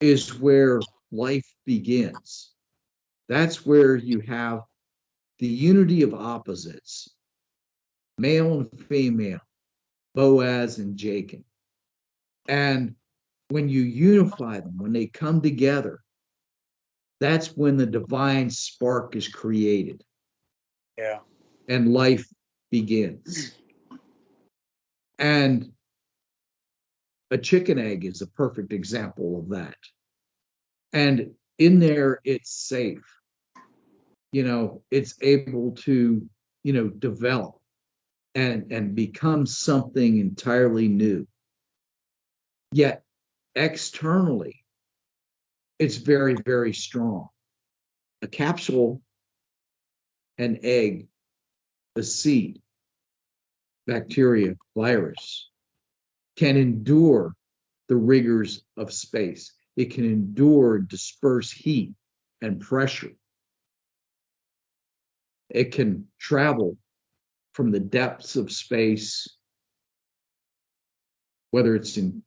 is where life begins. That's where you have the unity of opposites, male and female, Boaz and Jacob. And when you unify them, when they come together, that's when the divine spark is created. Yeah. And life begins. And a chicken egg is a perfect example of that. And in there, it's safe. It's able to, develop and become something entirely new. Yet externally, it's very, very strong. A capsule, an egg, a seed, bacteria, virus can endure the rigors of space. It can endure and disperse heat and pressure. It can travel from the depths of space, whether it's in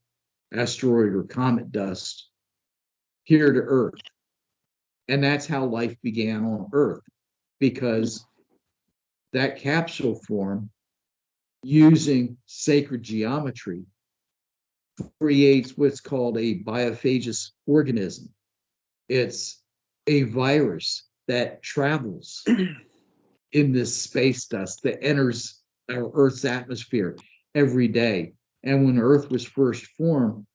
asteroid or comet dust, here to Earth. And that's how life began on Earth, because that capsule form, using sacred geometry, creates what's called a biophagous organism. It's a virus that travels in this space dust that enters our Earth's atmosphere every day. And when Earth was first formed,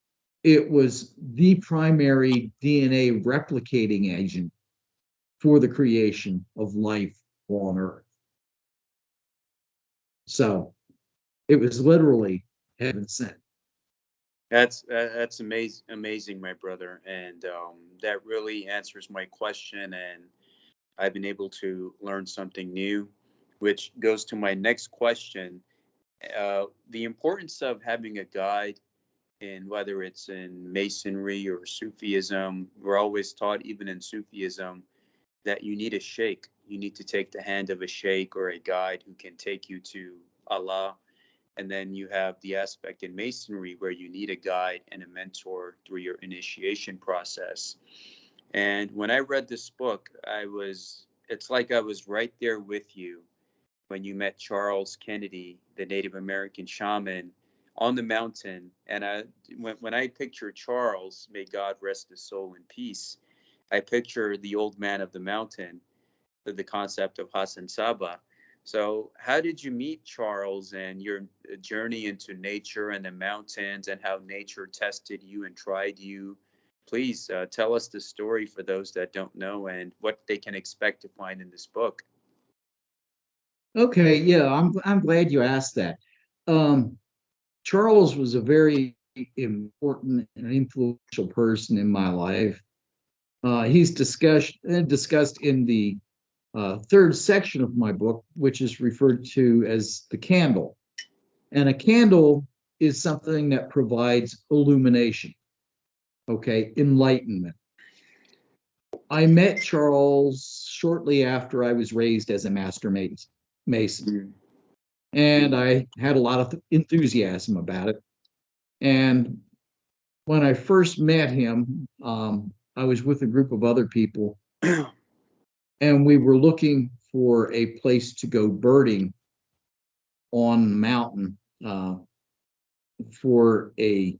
it was the primary DNA replicating agent for the creation of life on Earth. So it was literally heaven sent. That's amazing, my brother, and that really answers my question. And I've been able to learn something new, which goes to my next question. The importance of having a guide in whether it's in Masonry or Sufism. We're always taught, even in Sufism, that you need a Sheikh. You need to take the hand of a Sheikh or a guide who can take you to Allah. And then you have the aspect in Masonry where you need a guide and a mentor through your initiation process. And when I read this book, it's like I was right there with you when you met Charles Kennedy, the Native American shaman, on the mountain. And when I picture Charles, may God rest his soul in peace, I picture the old man of the mountain, the concept of Hassan Saba. So, how did you meet Charles and your journey into nature and the mountains and how nature tested you and tried you? Please tell us the story for those that don't know and what they can expect to find in this book. Okay, yeah, I'm glad you asked that. Um, Charles was a very important and influential person in my life. He's discussed in the third section of my book, which is referred to as the candle. And a candle is something that provides illumination, okay, enlightenment. I met Charles shortly after I was raised as a master mason. And I had a lot of enthusiasm about it. And when I first met him, I was with a group of other people, and we were looking for a place to go birding on the mountain for a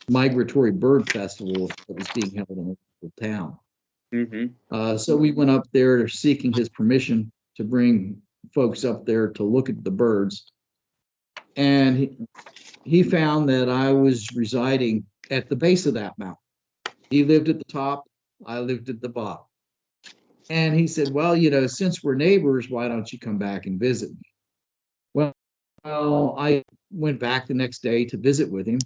migratory bird festival that was being held in a local town. So we went up there seeking his permission to bring folks up there to look at the birds. And he found that I was residing at the base of that mountain. He lived at the top, I lived at the bottom. And he said, well, you know, since we're neighbors, why don't you come back and visit me? Well, I went back the next day to visit with him.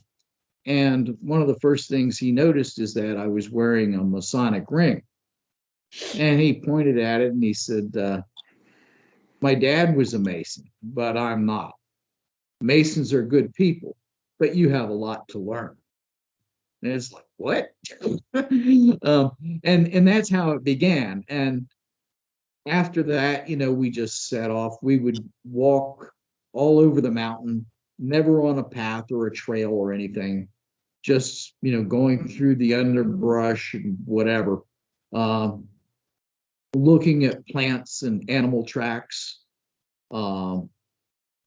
And one of the first things he noticed is that I was wearing a Masonic ring. And he pointed at it and he said, my dad was a Mason, but I'm not. Masons are good people, but you have a lot to learn. And it's like, what? And that's how it began. And after that, you know, we just set off. We would walk all over the mountain, never on a path or a trail or anything, just, you know, going through the underbrush and whatever, looking at plants and animal tracks, the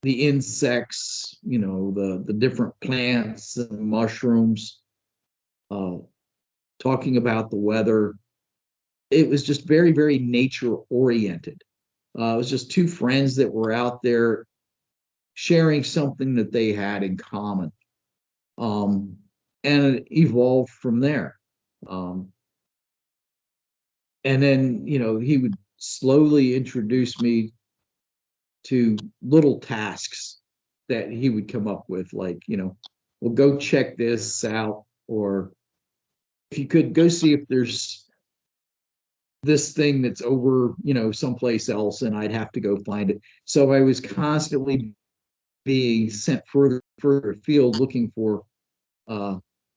insects, you know, the different plants and mushrooms, talking about the weather. It was just very, very nature oriented. It was just two friends that were out there sharing something that they had in common. And it evolved from there. And then, you know, he would slowly introduce me to little tasks that he would come up with, like, you know, well, go check this out, or if you could go see if there's this thing that's over, you know, someplace else, and I'd have to go find it. So I was constantly being sent further afield looking for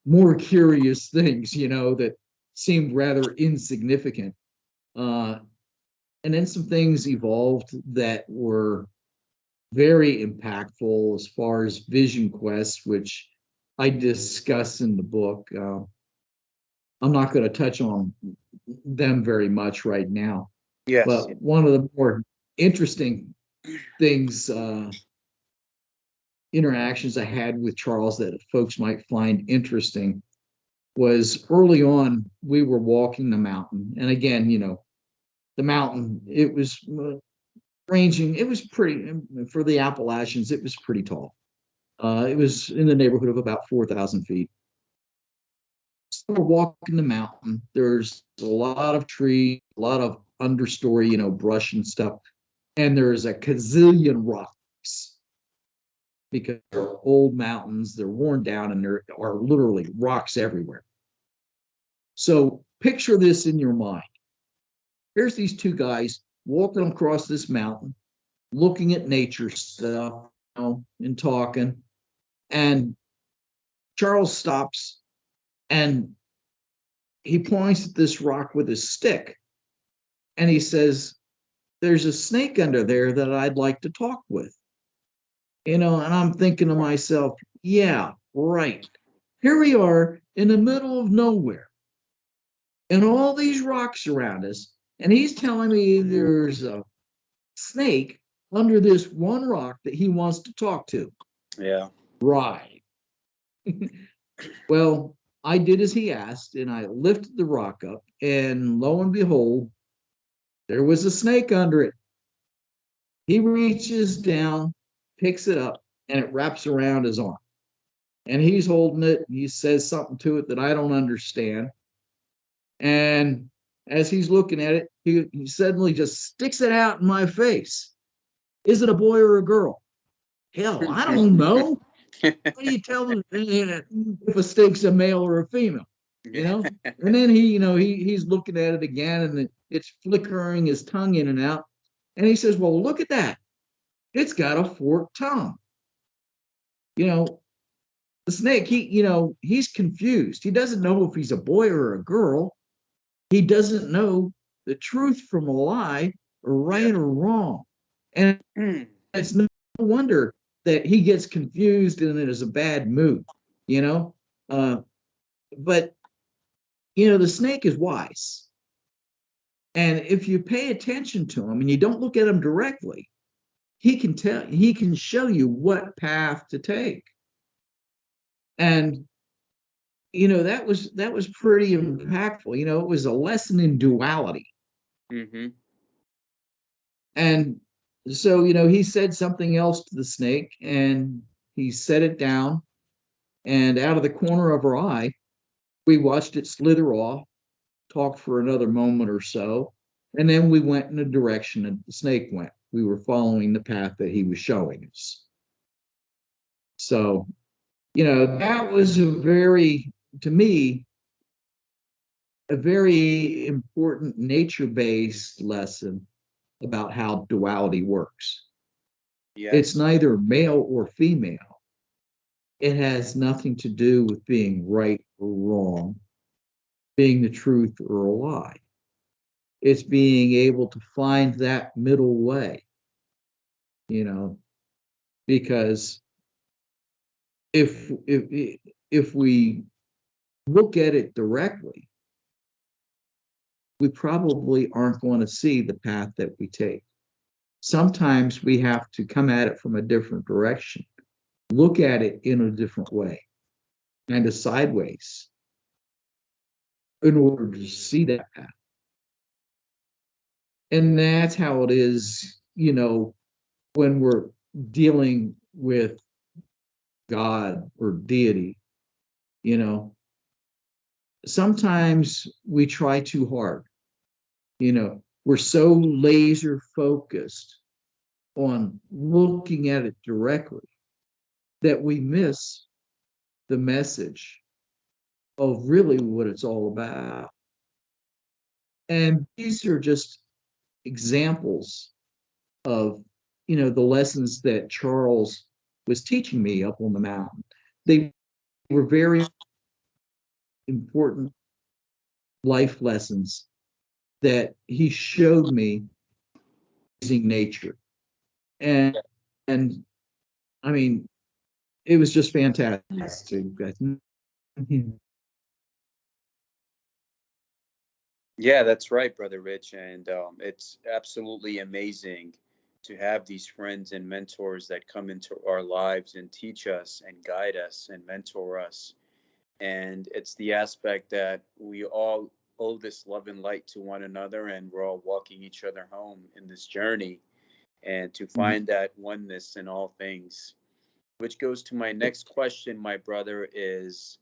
more curious things, you know, that seemed rather insignificant. And then some things evolved that were very impactful as far as vision quests, which I discuss in the book. I'm not going to touch on them very much right now. Yes. But one of the more interesting things, interactions I had with Charles that folks might find interesting, was early on, we were walking the mountain. And again, you know, the mountain, it was ranging, it was pretty, for the Appalachians, it was pretty tall. It was in the neighborhood of about 4,000 feet. So we're walking the mountain. There's a lot of trees, a lot of understory, you know, brush and stuff. And there's a gazillion rocks because they're old mountains, they're worn down, and there are literally rocks everywhere. So picture this in your mind. Here's these two guys walking across this mountain, looking at nature stuff, you know, and talking. And Charles stops and he points at this rock with his stick. And he says, there's a snake under there that I'd like to talk with. You know, and I'm thinking to myself, yeah, right. Here we are in the middle of nowhere, and all these rocks around us, and he's telling me there's a snake under this one rock that he wants to talk to. Yeah. Right. Well, I did as he asked, and I lifted the rock up, and lo and behold, there was a snake under it. He reaches down, picks it up, and it wraps around his arm. And he's holding it, and he says something to it that I don't understand. And as he's looking at it, he suddenly just sticks it out in my face. Is it a boy or a girl? Hell, I don't know. What do you tell them if a snake's a male or a female? You know? And then he, you know, he's looking at it again, and it's flickering his tongue in and out. And he says, well, look at that. It's got a forked tongue. You know, the snake, he's confused. He doesn't know if he's a boy or a girl. He doesn't know the truth from a lie, or right or wrong. And it's no wonder that he gets confused and is a bad mood, you know? But, you know, the snake is wise. And if you pay attention to him and you don't look at him directly, he can show you what path to take. And that was pretty impactful. It was a lesson in duality. Mm-hmm. And so, he said something else to the snake, and he set it down, and out of the corner of our eye, we watched it slither off, talked for another moment or so, and then we went in the direction that the snake went. We were following the path that he was showing us. So, that was to me, a very important nature-based lesson about how duality works. It's Yes. neither male or female. It has nothing to do with being right or wrong, being the truth or a lie. It's being able to find that middle way, you know, because if we look at it directly, we probably aren't going to see the path that we take. Sometimes we have to come at it from a different direction, look at it in a different way, kind of sideways, in order to see that path. And that's how it is, when we're dealing with God or deity, you know. Sometimes we try too hard. We're so laser focused on looking at it directly that we miss the message of really what it's all about. And these are just examples of, the lessons that Charles was teaching me up on the mountain. They were very important life lessons that he showed me using nature. And and I mean, it was just fantastic. Yeah, that's right, Brother Rich. And it's absolutely amazing to have these friends and mentors that come into our lives and teach us and guide us and mentor us. And it's the aspect that we all owe this love and light to one another, and we're all walking each other home in this journey and to find that oneness in all things. Which goes to my next question, my brother, is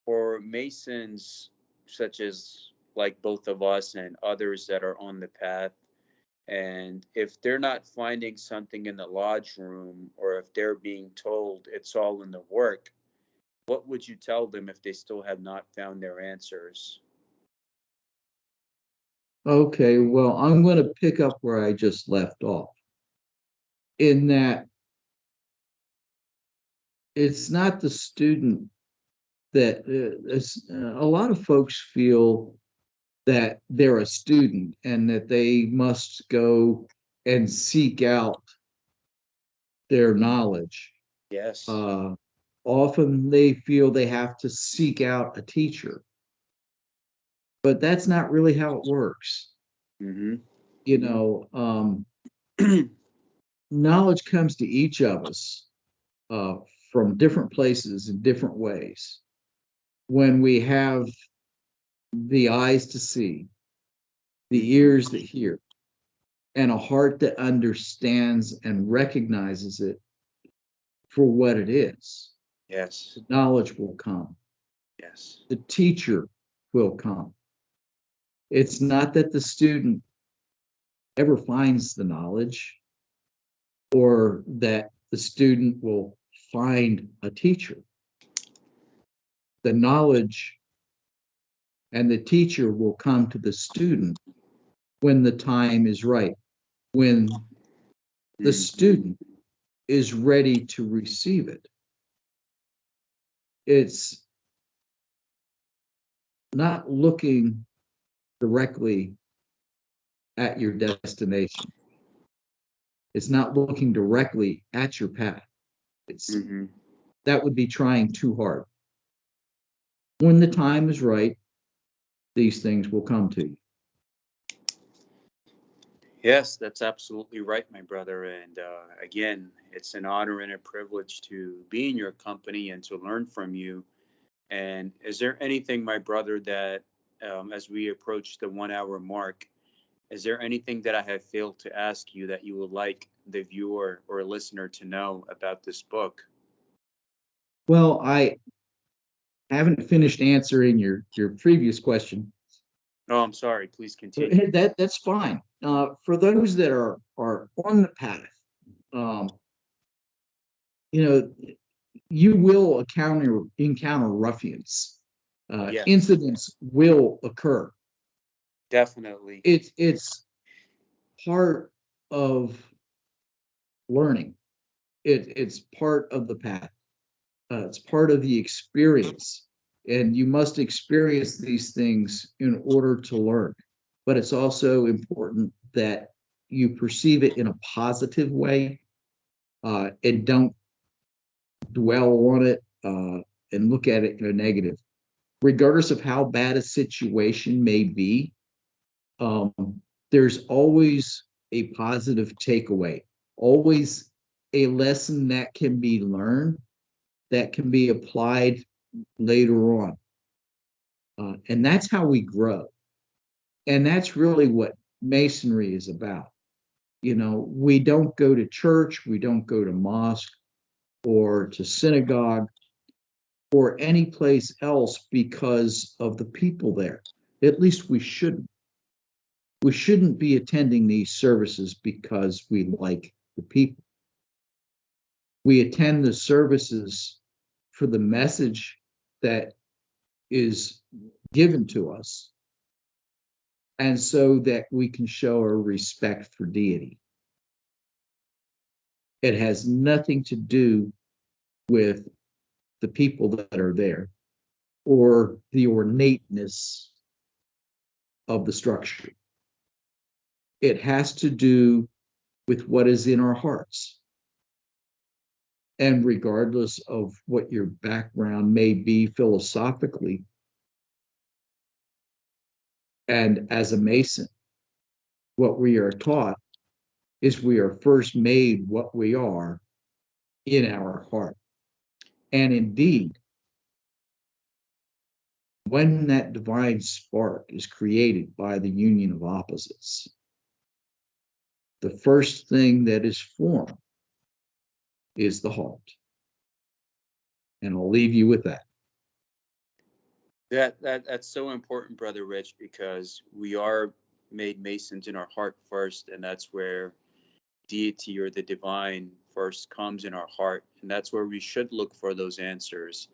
for Masons such as like both of us and others that are on the path, and if they're not finding something in the lodge room, or if they're being told it's all in the work, what would you tell them if they still have not found their answers? Okay, well, I'm going to pick up where I just left off, in that it's not the student that a lot of folks feel that they're a student and that they must go and seek out their knowledge. Yes. Uh, Often they feel they have to seek out a teacher, but that's not really how it works. Mm-hmm. You know, knowledge comes to each of us uh, from different places in different ways. When we have the eyes to see, the ears that hear, and a heart that understands and recognizes it for what it is, Yes. the knowledge will come. Yes. The teacher will come. It's not that the student ever finds the knowledge or that the student will find a teacher. The knowledge and the teacher will come to the student when the time is right, when the Mm. student is ready to receive it. It's not looking directly at your destination. It's not looking directly at your path. It's Mm-hmm. That would be trying too hard. When the time is right, these things will come to you. Yes, that's absolutely right, my brother. And again, it's an honor and a privilege to be in your company and to learn from you. And is there anything, my brother, that as we approach the 1 hour mark, is there anything that I have failed to ask you that you would like the viewer or listener to know about this book? Well, I haven't finished answering your previous question. Oh, I'm sorry. Please continue. That's fine. For those that are on the path, um, you know, you will encounter ruffians. Yes, Incidents will occur. definitely. It's part of learning. It's part of the path. It's part of the experience, and you must experience these things in order to learn. But it's also important that you perceive it in a positive way, and don't dwell on it, and look at it in a negative. Regardless of how bad a situation may be, um, there's always a positive takeaway, always a lesson that can be learned, that can be applied later on. And that's how we grow. And that's really what Masonry is about. We don't go to church, we don't go to mosque or to synagogue or any place else because of the people there. At least we shouldn't. We shouldn't be attending these services because we like the people. We attend the services for the message that is given to us, and so that we can show our respect for deity. It has nothing to do with the people that are there or the ornateness of the structure. It has to do with what is in our hearts. And regardless of what your background may be philosophically, and as a Mason, what we are taught is we are first made what we are in our heart. And indeed, when that divine spark is created by the union of opposites, the first thing that is formed is the heart. And I'll leave you with that. That's so important, brother Rich, because we are made Masons in our heart first, and that's where deity or the divine first comes in our heart, and that's where we should look for those answers.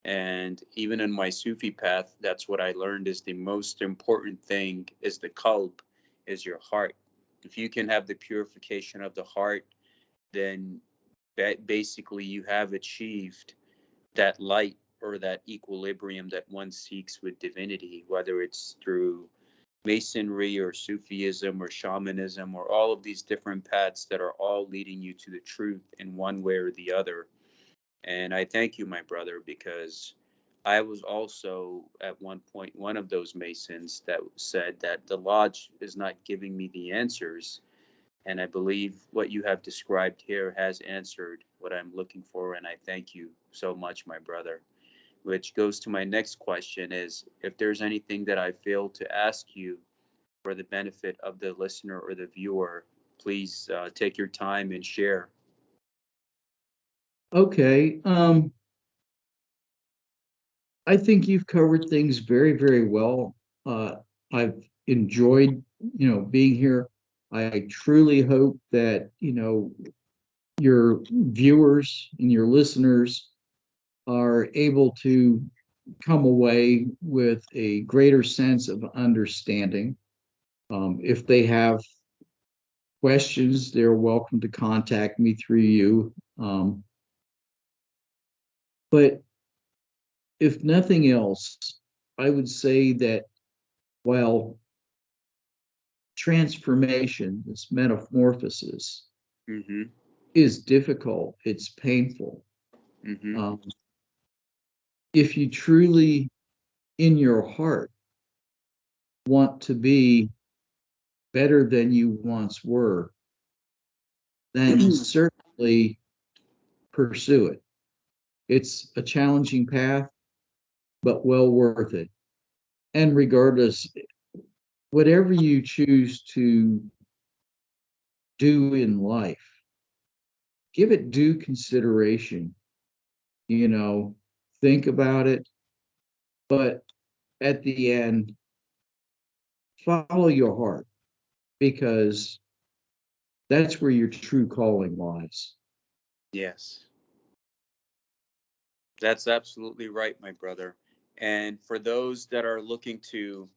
And even in my Sufi path, that's what I learned is the most important thing is the qalb, is your heart. If you can have the purification of the heart, then basically you have achieved that light or that equilibrium that one seeks with divinity, whether it's through Masonry or Sufism or shamanism or all of these different paths that are all leading you to the truth in one way or the other. And I thank you, my brother, because I was also at one point one of those Masons that said that the lodge is not giving me the answers. And I believe what you have described here has answered what I'm looking for. And I thank you so much, my brother. Which goes to my next question is if there's anything that I failed to ask you for the benefit of the listener or the viewer, please take your time and share. Okay. I think you've covered things very, very well. I've enjoyed, being here. I truly hope that, your viewers and your listeners are able to come away with a greater sense of understanding. If they have questions, they're welcome to contact me through you. But if nothing else, I would say that while transformation, this metamorphosis, Mm-hmm. is difficult, it's painful. Mm-hmm. Um, if you truly, in your heart, want to be better than you once were, then certainly pursue it. It's a challenging path, but well worth it. And regardless, whatever you choose to do in life, give it due consideration. You know, think about it, but at the end, follow your heart because that's where your true calling lies. Yes, that's absolutely right, my brother. And for those that are looking to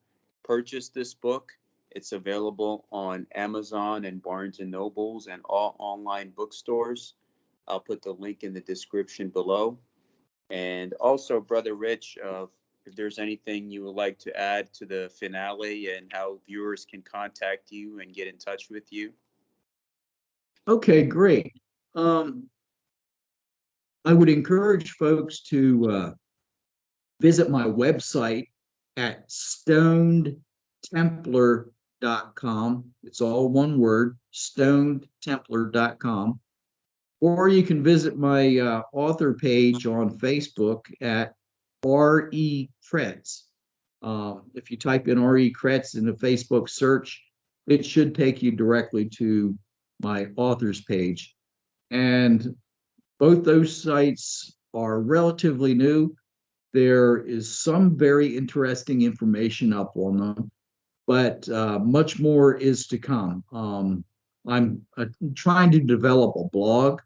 purchase this book, it's available on Amazon and Barnes and Nobles and all online bookstores. I'll put the link in the description below. And also, Brother Rich, if there's anything you would like to add to the finale and how viewers can contact you and get in touch with you. Okay, great. I would encourage folks to visit my website at stonedtemplar.com. It's all one word, stonedtemplar.com. Or you can visit my author page on Facebook at R.E. Kretz. If you type in R.E. Kretz in the Facebook search, it should take you directly to my author's page. And both those sites are relatively new. There is some very interesting information up on them, but much more is to come. I'm trying to develop a blog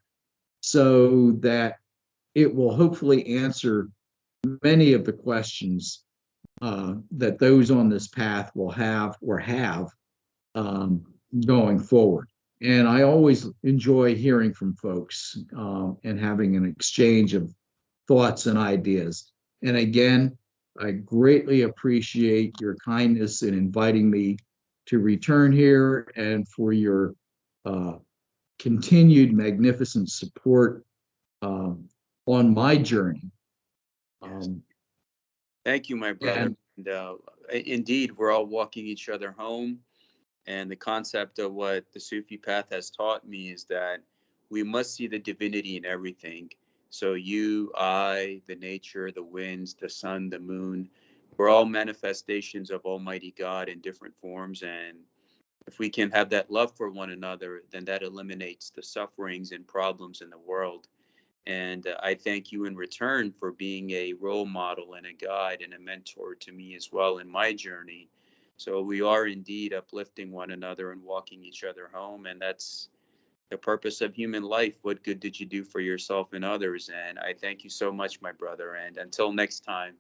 so that it will hopefully answer many of the questions that those on this path will have or have um, going forward. And I always enjoy hearing from folks and having an exchange of thoughts and ideas. And again, I greatly appreciate your kindness in inviting me to return here and for your uh, continued magnificent support on my journey. Yes. Um, Thank you, my brother. and And indeed, we're all walking each other home. And the concept of what the Sufi path has taught me is that we must see the divinity in everything. So you, I, the nature, the winds, the sun, the moon, we're all manifestations of Almighty God in different forms. And if we can have that love for one another, then that eliminates the sufferings and problems in the world. And I thank you in return for being a role model and a guide and a mentor to me as well in my journey. So we are indeed uplifting one another and walking each other home. And that's the purpose of human life. What good did you do for yourself and others? And I thank you so much, my brother. And until next time.